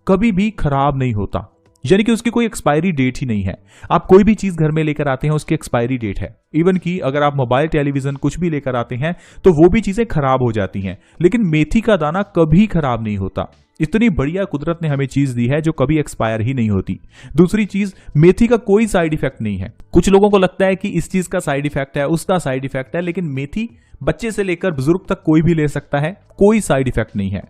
कभी भी खराब नहीं होता, यानी कि उसकी कोई एक्सपायरी डेट ही नहीं है। आप कोई भी चीज घर में लेकर आते हैं उसकी एक्सपायरी डेट है। इवन कि अगर आप मोबाइल, टेलीविजन कुछ भी लेकर आते हैं तो वो भी चीजें खराब हो जाती हैं, लेकिन मेथी का दाना कभी खराब नहीं होता। इतनी बढ़िया कुदरत ने हमें चीज दी है जो कभी एक्सपायर ही नहीं होती। दूसरी चीज, मेथी का कोई साइड इफेक्ट नहीं है। कुछ लोगों को लगता है कि इस चीज का साइड इफेक्ट है, उसका साइड इफेक्ट है, लेकिन मेथी बच्चे से लेकर बुजुर्ग तक कोई भी ले सकता है, कोई साइड इफेक्ट नहीं है।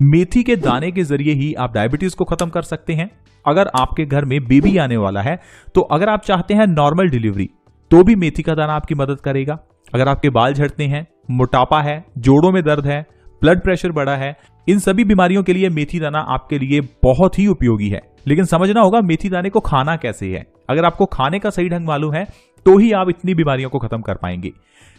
मेथी के दाने के जरिए ही आप डायबिटीज को खत्म कर सकते हैं। अगर आपके घर में बेबी आने वाला है तो अगर आप चाहते हैं नॉर्मल डिलीवरी तो भी मेथी का दाना आपकी मदद करेगा। अगर आपके बाल झड़ते हैं, मोटापा है, जोड़ों में दर्द है, ब्लड प्रेशर बढ़ा है, इन सभी बीमारियों के लिए मेथी दाना आपके लिए बहुत ही उपयोगी है। लेकिन समझना होगा मेथी दाने को खाना कैसे है। अगर आपको खाने का सही ढंग मालूम है तो ही आप इतनी बीमारियों को खत्म कर पाएंगे।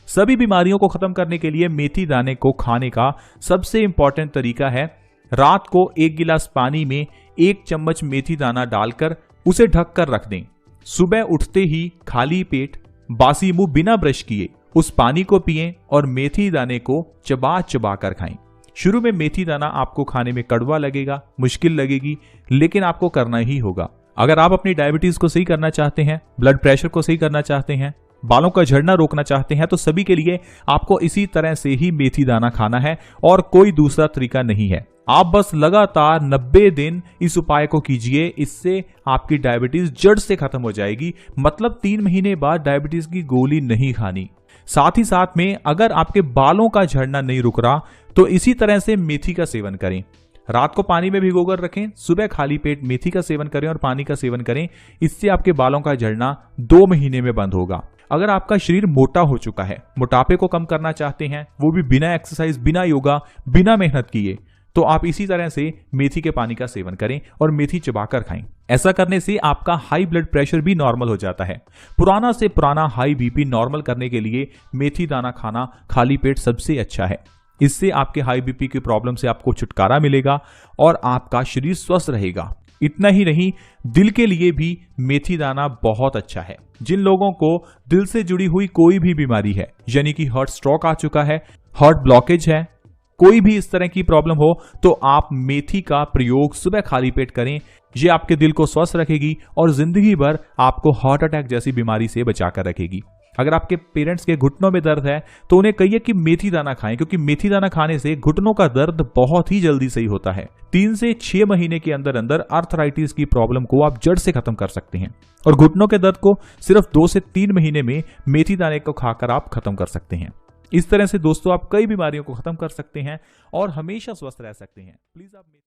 सभी बीमारियों को खत्म करने के लिए मेथी दाने को खाने का सबसे इंपॉर्टेंट तरीका है, रात को 1 गिलास पानी में 1 चम्मच मेथी दाना डालकर उसे ढक कर रख दें। सुबह उठते ही खाली पेट बासी मुंह बिना ब्रश किए उस पानी को पिएं और मेथी दाने को चबा चबा कर खाएं। शुरू में मेथी दाना आपको खाने में कड़वा लगेगा, मुश्किल लगेगी, लेकिन आपको करना ही होगा। अगर आप अपनी डायबिटीज को सही करना चाहते हैं, ब्लड प्रेशर को सही करना चाहते हैं, बालों का झड़ना रोकना चाहते हैं, तो सभी के लिए आपको इसी तरह से ही मेथी दाना खाना है और कोई दूसरा तरीका नहीं है। आप बस लगातार 90 दिन इस उपाय को कीजिए, इससे आपकी डायबिटीज जड़ से खत्म हो जाएगी। मतलब 3 महीने बाद डायबिटीज की गोली नहीं खानी। साथ ही साथ में अगर आपके बालों का झड़ना नहीं रुक रहा तो इसी तरह से मेथी का सेवन करें। रात को पानी में भिगोकर रखें, सुबह खाली पेट मेथी का सेवन करें और पानी का सेवन करें। इससे आपके बालों का झड़ना 2 महीने में बंद होगा। अगर आपका शरीर मोटा हो चुका है, मोटापे को कम करना चाहते हैं, वो भी बिना एक्सरसाइज, बिना योगा, बिना मेहनत किए, तो आप इसी तरह से मेथी के पानी का सेवन करें और मेथी चबाकर खाएं। ऐसा करने से आपका हाई ब्लड प्रेशर भी नॉर्मल हो जाता है। पुराना से पुराना हाई बीपी नॉर्मल करने के लिए मेथी दाना खाना खाली पेट सबसे अच्छा है। इससे आपके हाई बीपी की प्रॉब्लम से आपको छुटकारा मिलेगा और आपका शरीर स्वस्थ रहेगा। इतना ही नहीं, दिल के लिए भी मेथी दाना बहुत अच्छा है। जिन लोगों को दिल से जुड़ी हुई कोई भी बीमारी है, यानी कि हार्ट स्ट्रोक आ चुका है, हार्ट ब्लॉकेज है, कोई भी इस तरह की प्रॉब्लम हो, तो आप मेथी का प्रयोग सुबह खाली पेट करें। ये आपके दिल को स्वस्थ रखेगी और जिंदगी भर आपको हार्ट अटैक जैसी बीमारी से बचाकर रखेगी। अगर आपके पेरेंट्स के घुटनों में दर्द है तो उन्हें कहिए कि मेथी दाना खाएं, क्योंकि मेथी दाना खाने से घुटनों का दर्द बहुत ही जल्दी सही होता है। 3 से 6 महीने के अंदर अंदर आर्थराइटिस की प्रॉब्लम को आप जड़ से खत्म कर सकते हैं और घुटनों के दर्द को सिर्फ 2 से 3 महीने में मेथी दाने को खाकर आप खत्म कर सकते हैं। इस तरह से दोस्तों आप कई बीमारियों को खत्म कर सकते हैं और हमेशा स्वस्थ रह सकते हैं। प्लीज आप